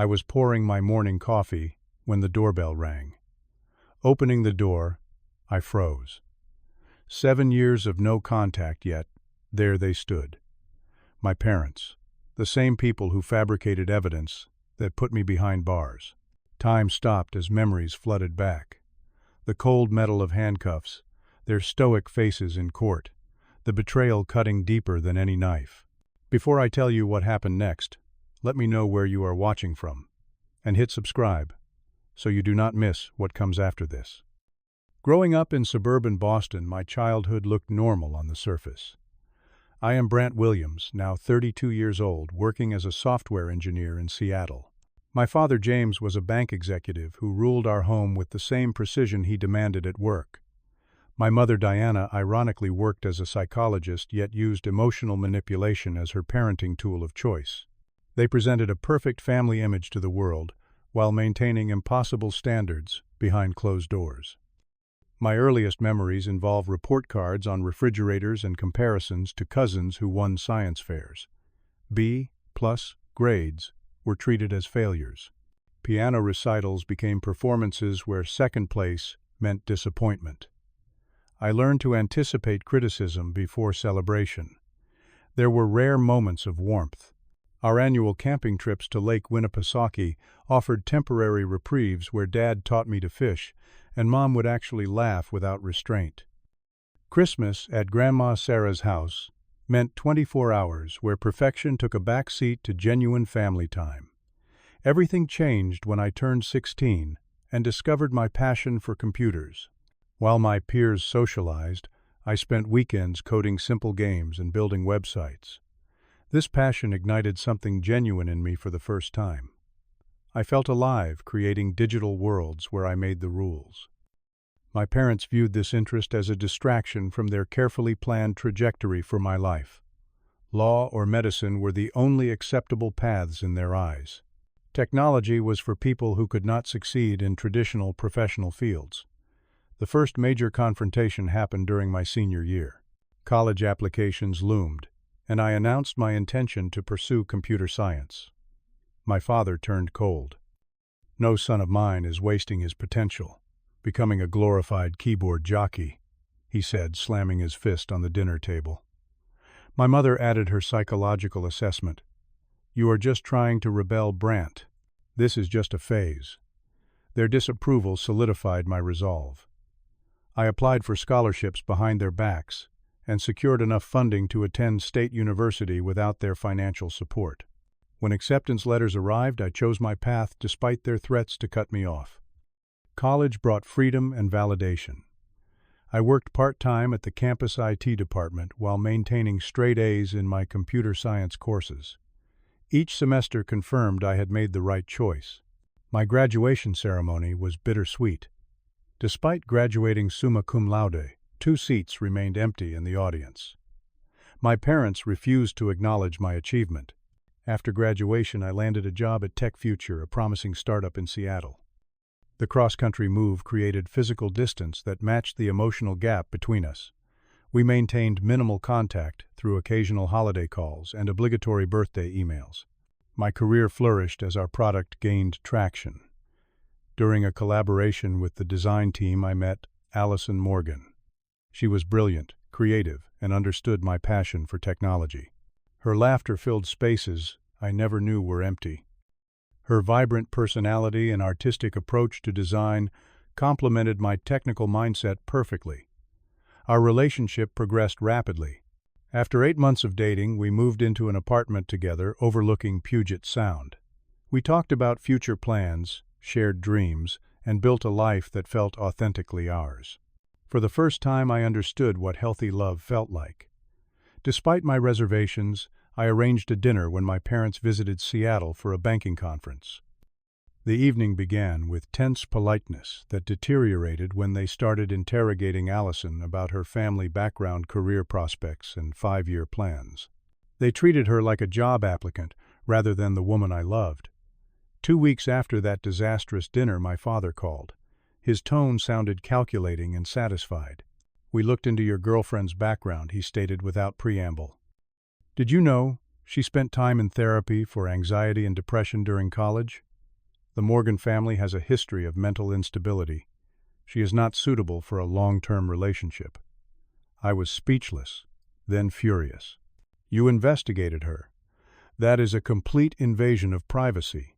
I was pouring my morning coffee when the doorbell rang. Opening the door, I froze. 7 years of no contact yet, there they stood. My parents, the same people who fabricated evidence that put me behind bars. Time stopped as memories flooded back. The cold metal of handcuffs, their stoic faces in court, the betrayal cutting deeper than any knife. Before I tell you what happened next, let me know where you are watching from, and hit subscribe so you do not miss what comes after this. Growing up in suburban Boston, my childhood looked normal on the surface. I am Brant Williams, now 32 years old, working as a software engineer in Seattle. My father James was a bank executive who ruled our home with the same precision he demanded at work. My mother Diana ironically worked as a psychologist yet used emotional manipulation as her parenting tool of choice. They presented a perfect family image to the world while maintaining impossible standards behind closed doors. My earliest memories involve report cards on refrigerators and comparisons to cousins who won science fairs. B-plus grades were treated as failures. Piano recitals became performances where second place meant disappointment. I learned to anticipate criticism before celebration. There were rare moments of warmth. Our annual camping trips to Lake Winnipesaukee offered temporary reprieves where Dad taught me to fish, and Mom would actually laugh without restraint. Christmas at Grandma Sarah's house meant 24 hours where perfection took a back seat to genuine family time. Everything changed when I turned 16 and discovered my passion for computers. While my peers socialized, I spent weekends coding simple games and building websites. This passion ignited something genuine in me for the first time. I felt alive, creating digital worlds where I made the rules. My parents viewed this interest as a distraction from their carefully planned trajectory for my life. Law or medicine were the only acceptable paths in their eyes. Technology was for people who could not succeed in traditional professional fields. The first major confrontation happened during my senior year. College applications loomed, and I announced my intention to pursue computer science. My father turned cold. "No son of mine is wasting his potential, becoming a glorified keyboard jockey," he said, slamming his fist on the dinner table. My mother added her psychological assessment. "You are just trying to rebel, Brant. This is just a phase." Their disapproval solidified my resolve. I applied for scholarships behind their backs and secured enough funding to attend state university without their financial support. When acceptance letters arrived, I chose my path despite their threats to cut me off. College brought freedom and validation. I worked part-time at the campus IT department while maintaining straight A's in my computer science courses. Each semester confirmed I had made the right choice. My graduation ceremony was bittersweet. Despite graduating summa cum laude, 2 seats remained empty in the audience. My parents refused to acknowledge my achievement. After graduation, I landed a job at Tech Future, a promising startup in Seattle. The cross-country move created physical distance that matched the emotional gap between us. We maintained minimal contact through occasional holiday calls and obligatory birthday emails. My career flourished as our product gained traction. During a collaboration with the design team, I met Allison Morgan. She was brilliant, creative, and understood my passion for technology. Her laughter filled spaces I never knew were empty. Her vibrant personality and artistic approach to design complemented my technical mindset perfectly. Our relationship progressed rapidly. After 8 months of dating, we moved into an apartment together overlooking Puget Sound. We talked about future plans, shared dreams, and built a life that felt authentically ours. For the first time, I understood what healthy love felt like. Despite my reservations, I arranged a dinner when my parents visited Seattle for a banking conference. The evening began with tense politeness that deteriorated when they started interrogating Allison about her family background, career prospects, and 5-year plans. They treated her like a job applicant rather than the woman I loved. 2 weeks after that disastrous dinner, my father called. His tone sounded calculating and satisfied. "We looked into your girlfriend's background," he stated without preamble. "Did you know she spent time in therapy for anxiety and depression during college?" The Morgan family has a history of mental instability. She is not suitable for a long-term relationship." I was speechless, then furious. "You investigated her. That is a complete invasion of privacy."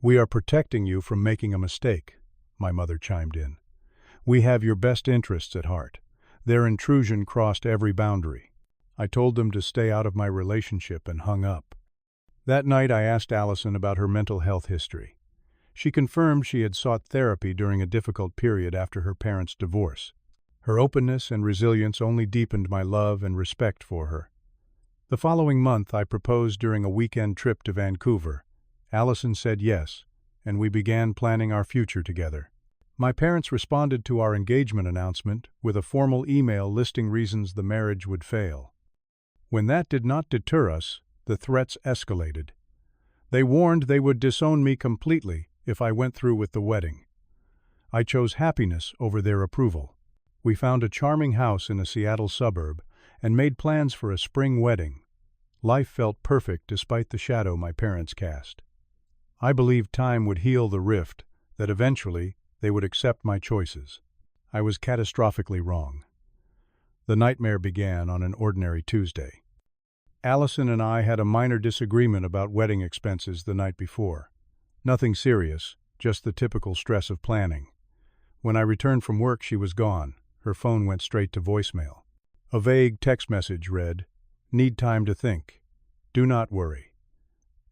"We are protecting you from making a mistake," my mother chimed in. "We have your best interests at heart. Their intrusion crossed every boundary." I told them to stay out of my relationship and hung up. That night I asked Allison about her mental health history. She confirmed she had sought therapy during a difficult period after her parents' divorce. Her openness and resilience only deepened my love and respect for her. The following month I proposed during a weekend trip to Vancouver. Allison said yes, and we began planning our future together. My parents responded to our engagement announcement with a formal email listing reasons the marriage would fail. When that did not deter us, the threats escalated. They warned they would disown me completely if I went through with the wedding. I chose happiness over their approval. We found a charming house in a Seattle suburb and made plans for a spring wedding. Life felt perfect despite the shadow my parents cast. I believed time would heal the rift, that eventually they would accept my choices. I was catastrophically wrong. The nightmare began on an ordinary Tuesday. Allison and I had a minor disagreement about wedding expenses the night before. Nothing serious, just the typical stress of planning. When I returned from work, she was gone. Her phone went straight to voicemail. A vague text message read, "Need time to think. Do not worry."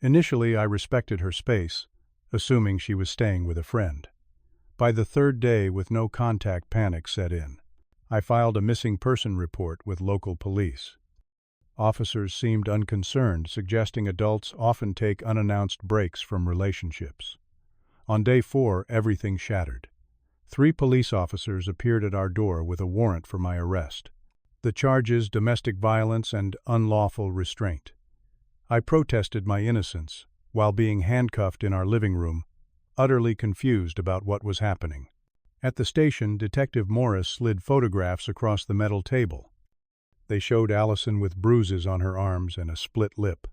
Initially, I respected her space, assuming she was staying with a friend. By the third day, with no contact, panic set in. I filed a missing person report with local police. Officers seemed unconcerned, suggesting adults often take unannounced breaks from relationships. On day 4, everything shattered. 3 police officers appeared at our door with a warrant for my arrest. The charges: domestic violence and unlawful restraint. I protested my innocence while being handcuffed in our living room, utterly confused about what was happening. At the station, Detective Morris slid photographs across the metal table. They showed Allison with bruises on her arms and a split lip.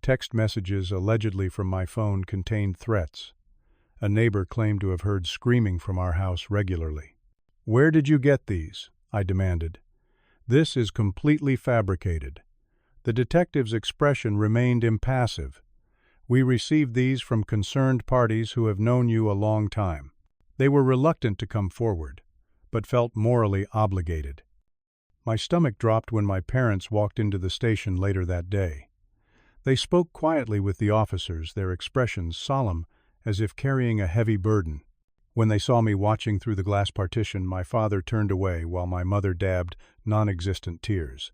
Text messages allegedly from my phone contained threats. A neighbor claimed to have heard screaming from our house regularly. "Where did you get these?" I demanded. "This is completely fabricated." The detective's expression remained impassive. "We received these from concerned parties who have known you a long time." They were reluctant to come forward, but felt morally obligated. My stomach dropped when my parents walked into the station later that day. They spoke quietly with the officers, their expressions solemn, as if carrying a heavy burden. When they saw me watching through the glass partition, my father turned away while my mother dabbed non-existent tears.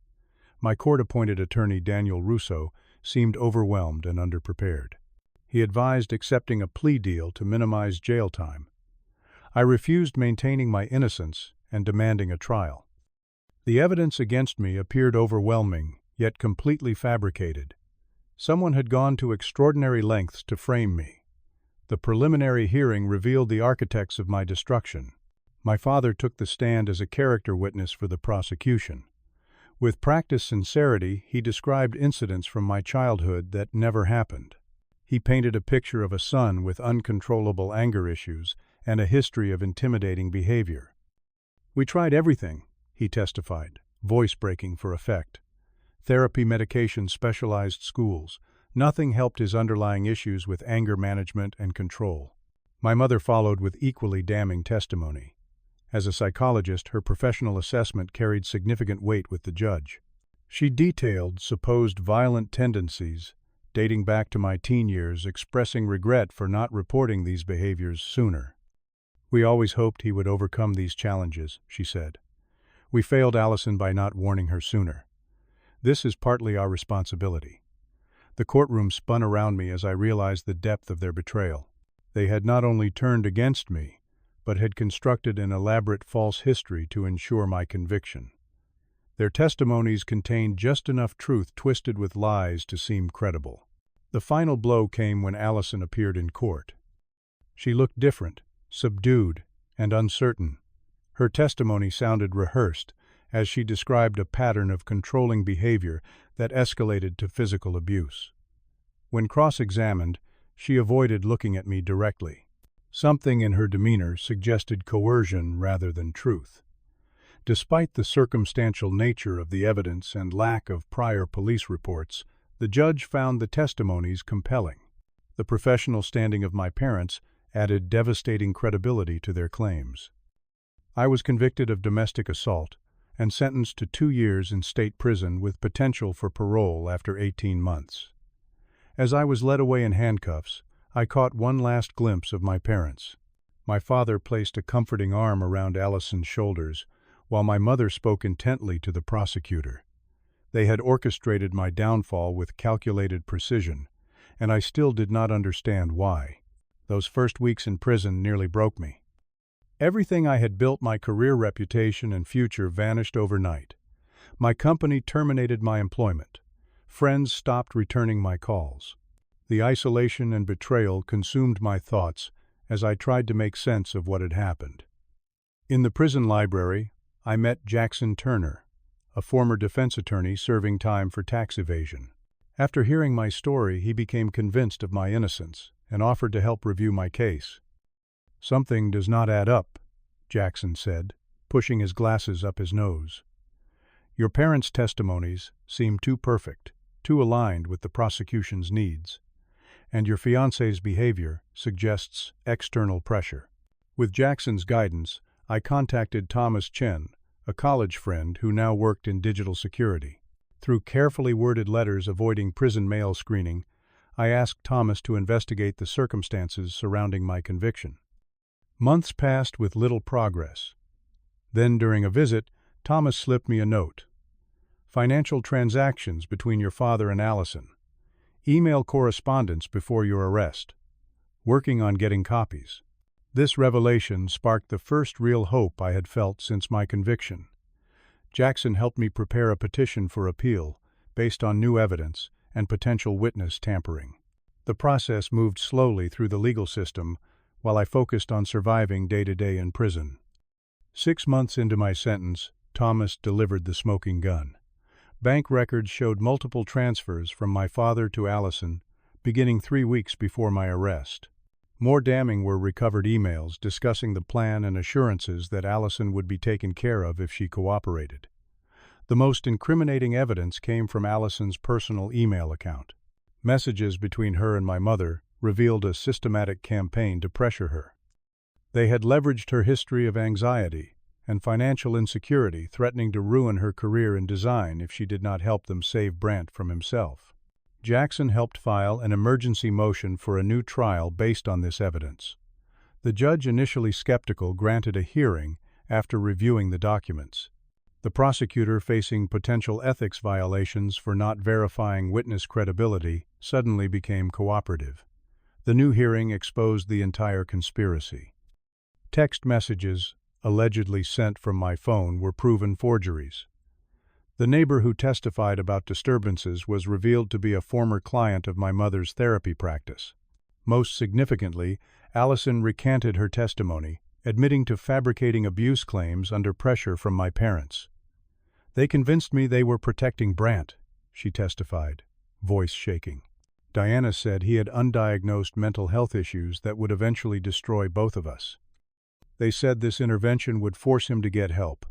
My court-appointed attorney, Daniel Russo, seemed overwhelmed and underprepared. He advised accepting a plea deal to minimize jail time. I refused, maintaining my innocence and demanding a trial. The evidence against me appeared overwhelming, yet completely fabricated. Someone had gone to extraordinary lengths to frame me. The preliminary hearing revealed the architects of my destruction. My father took the stand as a character witness for the prosecution. With practiced sincerity, he described incidents from my childhood that never happened. He painted a picture of a son with uncontrollable anger issues and a history of intimidating behavior. "We tried everything," he testified, voice breaking for effect. Therapy, medication, specialized schools. Nothing helped his underlying issues with anger management and control. My mother followed with equally damning testimony. As a psychologist, her professional assessment carried significant weight with the judge. She detailed supposed violent tendencies dating back to my teen years, expressing regret for not reporting these behaviors sooner. "We always hoped he would overcome these challenges," she said. "We failed Allison by not warning her sooner. This is partly our responsibility." The courtroom spun around me as I realized the depth of their betrayal. They had not only turned against me, but had constructed an elaborate false history to ensure my conviction. Their testimonies contained just enough truth twisted with lies to seem credible. The final blow came when Allison appeared in court. She looked different, subdued, and uncertain. Her testimony sounded rehearsed, as she described a pattern of controlling behavior that escalated to physical abuse. When cross-examined, She avoided looking at me directly. Something in her demeanor suggested coercion rather than truth. Despite the circumstantial nature of the evidence and lack of prior police reports, the judge found the testimonies compelling. The professional standing of my parents added devastating credibility to their claims. I was convicted of domestic assault and sentenced to 2 years in state prison with potential for parole after 18 months. As I was led away in handcuffs, I caught one last glimpse of my parents. My father placed a comforting arm around Allison's shoulders, while my mother spoke intently to the prosecutor. They had orchestrated my downfall with calculated precision, and I still did not understand why. Those first weeks in prison nearly broke me. Everything I had built, my career, reputation, and future, vanished overnight. My company terminated my employment. Friends stopped returning my calls. The isolation and betrayal consumed my thoughts as I tried to make sense of what had happened. In the prison library, I met Jackson Turner, a former defense attorney serving time for tax evasion. After hearing my story, he became convinced of my innocence and offered to help review my case. "Something does not add up," Jackson said, pushing his glasses up his nose. "Your parents' testimonies seem too perfect, too aligned with the prosecution's needs, and your fiancée's behavior suggests external pressure." With Jackson's guidance, I contacted Thomas Chen, a college friend who now worked in digital security. Through carefully worded letters avoiding prison mail screening, I asked Thomas to investigate the circumstances surrounding my conviction. Months passed with little progress. Then, during a visit, Thomas slipped me a note. "Financial transactions between your father and Allison. Email correspondence before your arrest. Working on getting copies." This revelation sparked the first real hope I had felt since my conviction. Jackson helped me prepare a petition for appeal based on new evidence and potential witness tampering. The process moved slowly through the legal system while I focused on surviving day-to-day in prison. 6 months into my sentence, Thomas delivered the smoking gun. Bank records showed multiple transfers from my father to Allison, beginning 3 weeks before my arrest. More damning were recovered emails discussing the plan and assurances that Allison would be taken care of if she cooperated. The most incriminating evidence came from Allison's personal email account. Messages between her and my mother revealed a systematic campaign to pressure her. They had leveraged her history of anxiety and financial insecurity, threatening to ruin her career in design if she did not help them save Brant from himself. Jackson helped file an emergency motion for a new trial based on this evidence. The judge, initially skeptical, granted a hearing after reviewing the documents. The prosecutor, facing potential ethics violations for not verifying witness credibility, suddenly became cooperative. The new hearing exposed the entire conspiracy. Text messages, allegedly sent from my phone, were proven forgeries. The neighbor who testified about disturbances was revealed to be a former client of my mother's therapy practice. Most significantly, Allison recanted her testimony, admitting to fabricating abuse claims under pressure from my parents. "They convinced me they were protecting Brant," she testified, voice shaking. "Diana said he had undiagnosed mental health issues that would eventually destroy both of us. They said this intervention would force him to get help.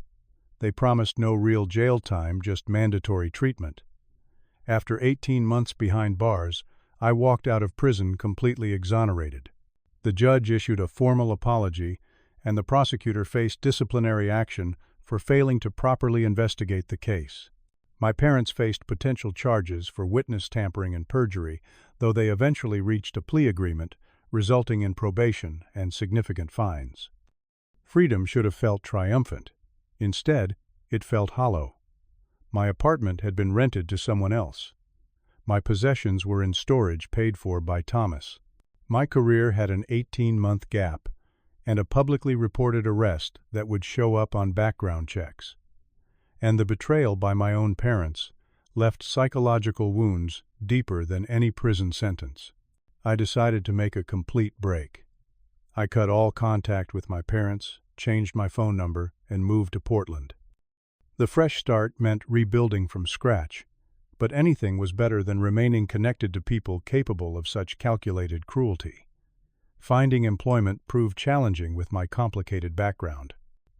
They promised no real jail time, just mandatory treatment." After 18 months behind bars, I walked out of prison completely exonerated. The judge issued a formal apology, and the prosecutor faced disciplinary action for failing to properly investigate the case. My parents faced potential charges for witness tampering and perjury, though they eventually reached a plea agreement, resulting in probation and significant fines. Freedom should have felt triumphant. Instead, it felt hollow. My apartment had been rented to someone else. My possessions were in storage paid for by Thomas. My career had an 18-month gap and a publicly reported arrest that would show up on background checks. And the betrayal by my own parents left psychological wounds deeper than any prison sentence. I decided to make a complete break. I cut all contact with my parents, changed my phone number, and moved to Portland. The fresh start meant rebuilding from scratch, but anything was better than remaining connected to people capable of such calculated cruelty. Finding employment proved challenging with my complicated background.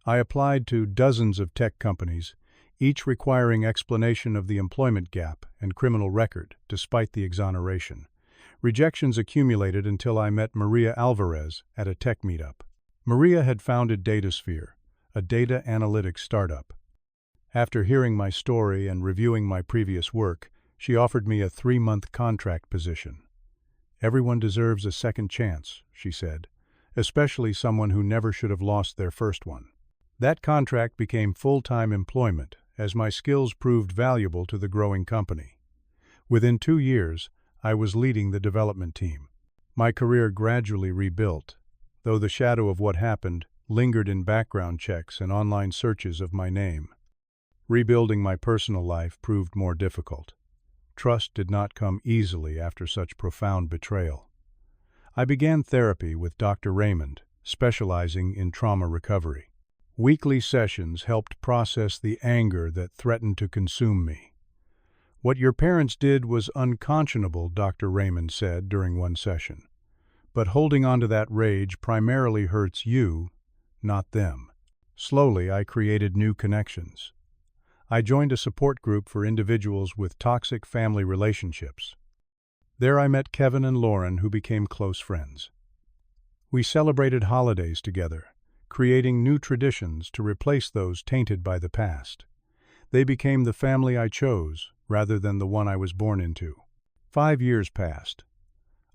I applied to dozens of tech companies, each requiring explanation of the employment gap and criminal record, despite the exoneration. Rejections accumulated until I met Maria Alvarez at a tech meetup. Maria had founded DataSphere, a data analytics startup. After hearing my story and reviewing my previous work, she offered me a 3-month contract position. "Everyone deserves a second chance," she said, "especially someone who never should have lost their first one." That contract became full-time employment, as my skills proved valuable to the growing company. Within 2 years, I was leading the development team. My career gradually rebuilt, though the shadow of what happened lingered in background checks and online searches of my name. Rebuilding my personal life proved more difficult. Trust did not come easily after such profound betrayal. I began therapy with Dr. Raymond, specializing in trauma recovery. Weekly sessions helped process the anger that threatened to consume me. "What your parents did was unconscionable," Dr. Raymond said during one session. "But holding on to that rage primarily hurts you, not them." Slowly, I created new connections. I joined a support group for individuals with toxic family relationships. There I met Kevin and Lauren, who became close friends. We celebrated holidays together, creating new traditions to replace those tainted by the past. They became the family I chose, rather than the one I was born into. 5 years passed.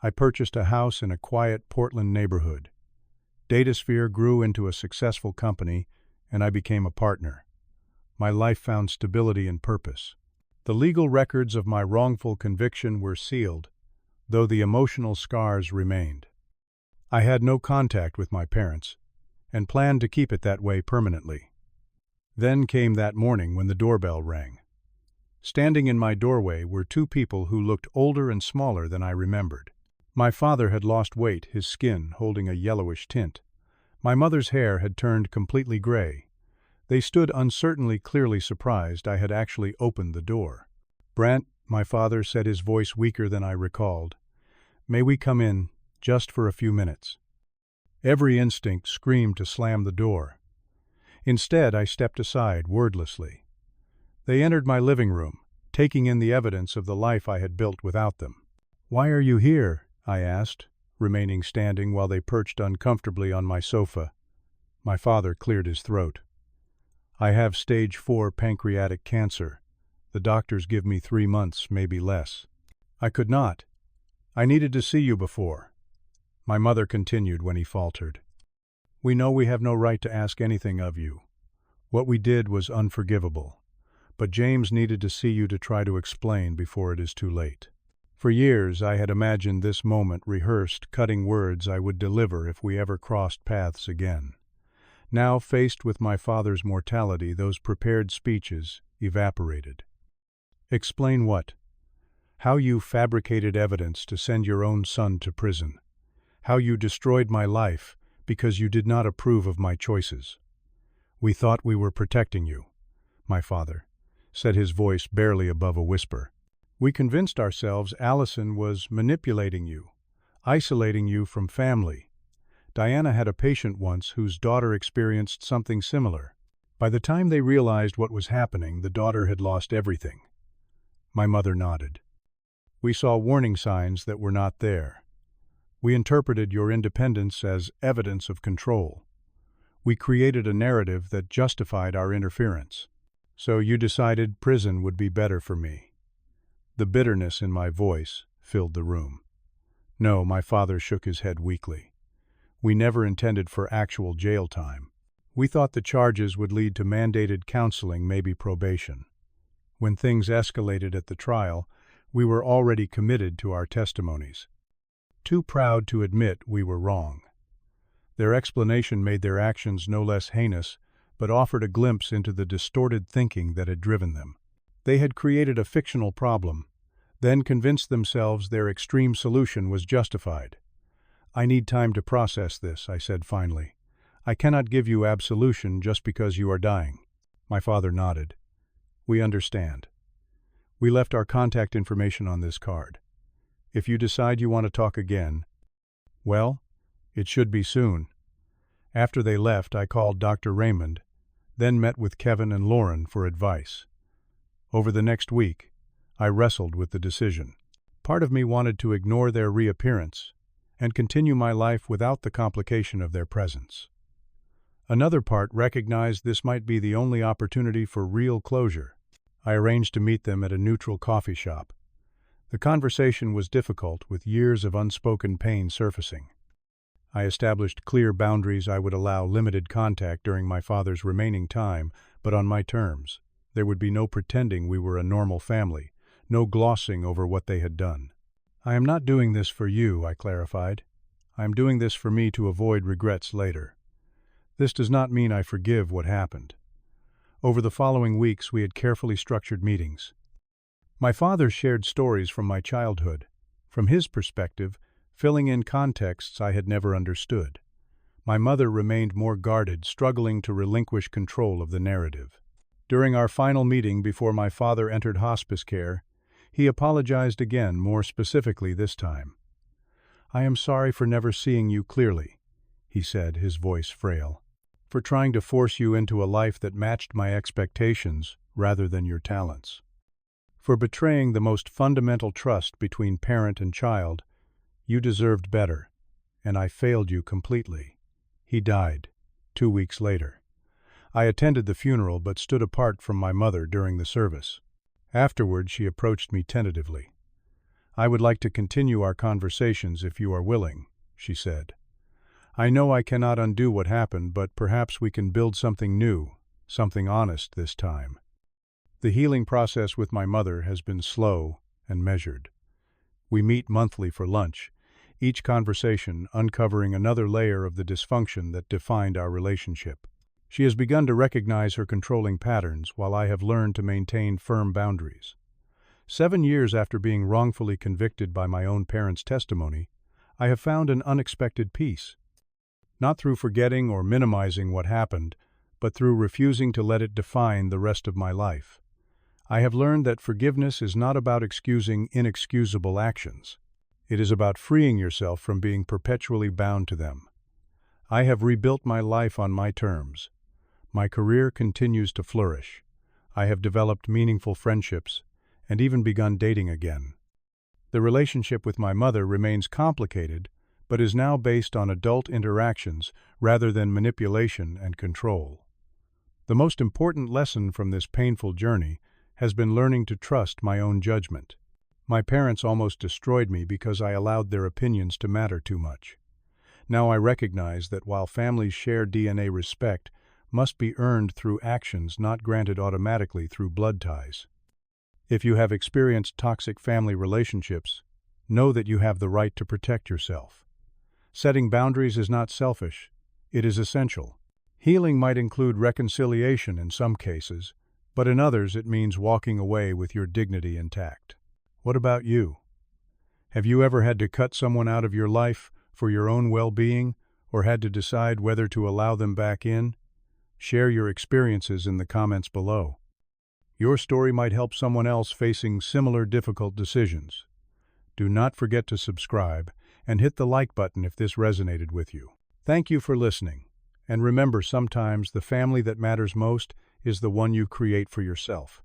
I purchased a house in a quiet Portland neighborhood. DataSphere grew into a successful company, and I became a partner. My life found stability and purpose. The legal records of my wrongful conviction were sealed, though the emotional scars remained. I had no contact with my parents, and planned to keep it that way permanently. Then came that morning when the doorbell rang. Standing in my doorway were 2 people who looked older and smaller than I remembered. My father had lost weight, his skin holding a yellowish tint. My mother's hair had turned completely gray. They stood uncertainly, clearly surprised I had actually opened the door. "Brant," my father said, his voice weaker than I recalled, "may we come in, just for a few minutes?" Every instinct screamed to slam the door. Instead, I stepped aside, wordlessly. They entered my living room, taking in the evidence of the life I had built without them. "Why are you here?" I asked, remaining standing while they perched uncomfortably on my sofa. My father cleared his throat. "I have stage 4 pancreatic cancer. The doctors give me 3 months, maybe less." "I could not. I needed to see you before," my mother continued when he faltered. "We know we have no right to ask anything of you. What we did was unforgivable. But James needed to see you to try to explain before it is too late." For years I had imagined this moment, rehearsed, cutting words I would deliver if we ever crossed paths again. Now, faced with my father's mortality, those prepared speeches evaporated. "Explain what?" "How you fabricated evidence to send your own son to prison. How you destroyed my life because you did not approve of my choices." "We thought we were protecting you," my father said, his voice barely above a whisper. "We convinced ourselves Allison was manipulating you, isolating you from family. Diana had a patient once whose daughter experienced something similar. By the time they realized what was happening, the daughter had lost everything." My mother nodded. "We saw warning signs that were not there. We interpreted your independence as evidence of control. We created a narrative that justified our interference. So you decided prison would be better for me." The bitterness in my voice filled the room. "No," my father shook his head weakly. "We never intended for actual jail time. We thought the charges would lead to mandated counseling, maybe probation. When things escalated at the trial, we were already committed to our testimonies. Too proud to admit we were wrong." Their explanation made their actions no less heinous, but offered a glimpse into the distorted thinking that had driven them. They had created a fictional problem, then convinced themselves their extreme solution was justified. "I need time to process this," I said finally. "I cannot give you absolution just because you are dying." My father nodded. "We understand. We left our contact information on this card. If you decide you want to talk again, well, it should be soon. After they left, I called Dr. Raymond, then met with Kevin and Lauren for advice. Over the next week, I wrestled with the decision. Part of me wanted to ignore their reappearance and continue my life without the complication of their presence. Another part recognized this might be the only opportunity for real closure. I arranged to meet them at a neutral coffee shop. The conversation was difficult, with years of unspoken pain surfacing. I established clear boundaries. I would allow limited contact during my father's remaining time, but on my terms. There would be no pretending we were a normal family, no glossing over what they had done. I am not doing this for you, I clarified. I am doing this for me to avoid regrets later. This does not mean I forgive what happened. Over the following weeks, we had carefully structured meetings. My father shared stories from my childhood, from his perspective, filling in contexts I had never understood. My mother remained more guarded, struggling to relinquish control of the narrative. During our final meeting before my father entered hospice care, he apologized again, more specifically this time. "I am sorry for never seeing you clearly," he said, his voice frail, "for trying to force you into a life that matched my expectations rather than your talents. For betraying the most fundamental trust between parent and child. You deserved better, and I failed you completely." He died 2 weeks later. I attended the funeral but stood apart from my mother during the service. Afterward, she approached me tentatively. "I would like to continue our conversations if you are willing," she said. "I know I cannot undo what happened, but perhaps we can build something new, something honest this time." The healing process with my mother has been slow and measured. We meet monthly for lunch, each conversation uncovering another layer of the dysfunction that defined our relationship. She has begun to recognize her controlling patterns, while I have learned to maintain firm boundaries. 7 years after being wrongfully convicted by my own parents' testimony, I have found an unexpected peace. Not through forgetting or minimizing what happened, but through refusing to let it define the rest of my life. I have learned that forgiveness is not about excusing inexcusable actions. It is about freeing yourself from being perpetually bound to them. I have rebuilt my life on my terms. My career continues to flourish. I have developed meaningful friendships and even begun dating again. The relationship with my mother remains complicated, but is now based on adult interactions rather than manipulation and control. The most important lesson from this painful journey has been learning to trust my own judgment. My parents almost destroyed me because I allowed their opinions to matter too much. Now I recognize that while families share DNA, respect must be earned through actions, not granted automatically through blood ties. If you have experienced toxic family relationships, know that you have the right to protect yourself. Setting boundaries is not selfish, it is essential. Healing might include reconciliation in some cases, but in others it means walking away with your dignity intact. What about you? Have you ever had to cut someone out of your life for your own well-being, or had to decide whether to allow them back in? Share your experiences in the comments below. Your story might help someone else facing similar difficult decisions. Do not forget to subscribe and hit the like button if this resonated with you. Thank you for listening. And remember, sometimes the family that matters most is the one you create for yourself.